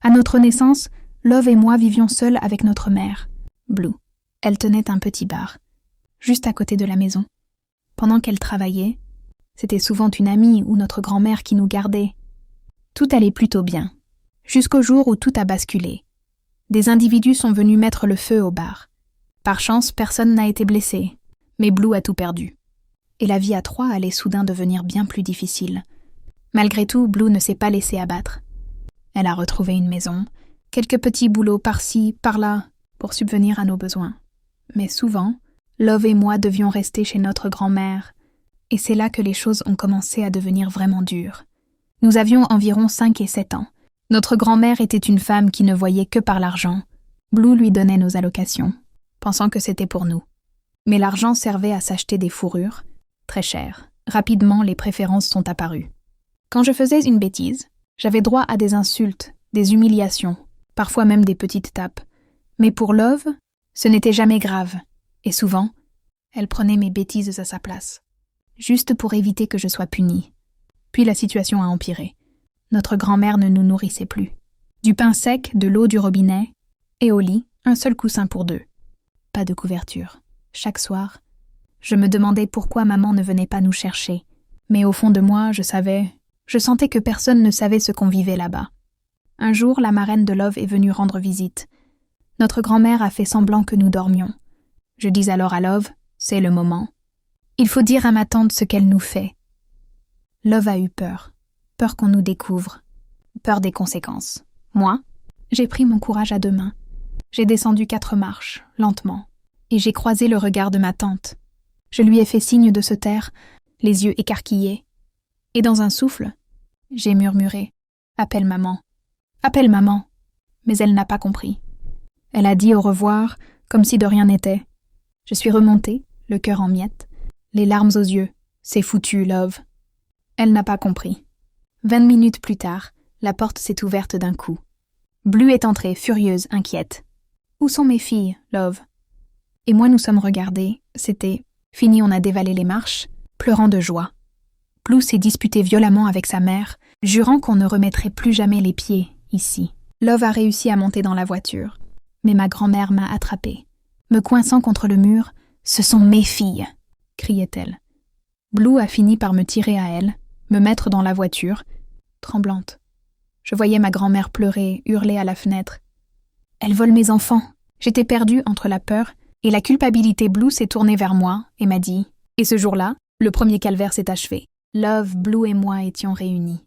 À notre naissance, Love et moi vivions seuls avec notre mère, Blue. Elle tenait un petit bar, juste à côté de la maison. Pendant qu'elle travaillait, c'était souvent une amie ou notre grand-mère qui nous gardait. Tout allait plutôt bien, jusqu'au jour où tout a basculé. Des individus sont venus mettre le feu au bar. Par chance, personne n'a été blessé, mais Blue a tout perdu. Et la vie à trois allait soudain devenir bien plus difficile. Malgré tout, Blue ne s'est pas laissée abattre. Elle a retrouvé une maison, quelques petits boulots par-ci, par-là, pour subvenir à nos besoins. Mais souvent, Love et moi devions rester chez notre grand-mère, et c'est là que les choses ont commencé à devenir vraiment dures. Nous avions environ 5 et 7 ans. Notre grand-mère était une femme qui ne voyait que par l'argent. Blue lui donnait nos allocations, pensant que c'était pour nous. Mais l'argent servait à s'acheter des fourrures, très chères. Rapidement, les préférences sont apparues. Quand je faisais une bêtise, j'avais droit à des insultes, des humiliations, parfois même des petites tapes. Mais pour Love, ce n'était jamais grave, et souvent, elle prenait mes bêtises à sa place, juste pour éviter que je sois punie. Puis la situation a empiré. Notre grand-mère ne nous nourrissait plus. Du pain sec, de l'eau du robinet, et au lit, un seul coussin pour 2. Pas de couverture. Chaque soir, je me demandais pourquoi maman ne venait pas nous chercher. Mais au fond de moi, je sentais que personne ne savait ce qu'on vivait là-bas. Un jour, la marraine de Love est venue rendre visite. Notre grand-mère a fait semblant que nous dormions. Je dis alors à Love, c'est le moment. Il faut dire à ma tante ce qu'elle nous fait. Love a eu peur. Peur qu'on nous découvre. Peur des conséquences. Moi, j'ai pris mon courage à 2 mains. J'ai descendu 4 marches, lentement, et j'ai croisé le regard de ma tante. Je lui ai fait signe de se taire, les yeux écarquillés. Et dans un souffle, j'ai murmuré « Appelle maman. Appelle maman !» Mais elle n'a pas compris. Elle a dit au revoir, comme si de rien n'était. Je suis remontée, le cœur en miettes, les larmes aux yeux. C'est foutu, Love. Elle n'a pas compris. 20 minutes plus tard, la porte s'est ouverte d'un coup. Blue est entrée, furieuse, inquiète. « Où sont mes filles, Love ?» Et moi nous sommes regardés, c'était fini, on a dévalé les marches, pleurant de joie. Blue s'est disputée violemment avec sa mère, jurant qu'on ne remettrait plus jamais les pieds ici. Love a réussi à monter dans la voiture, mais ma grand-mère m'a attrapée. Me coinçant contre le mur, « Ce sont mes filles !» criait-elle. Blue a fini par me tirer à elle, me mettre dans la voiture, tremblante. Je voyais ma grand-mère pleurer, hurler à la fenêtre. « Elle vole mes enfants !» J'étais perdue entre la peur et la culpabilité. Blue s'est tournée vers moi et m'a dit « Et ce jour-là, le premier calvaire s'est achevé. Love, Blue et moi étions réunis.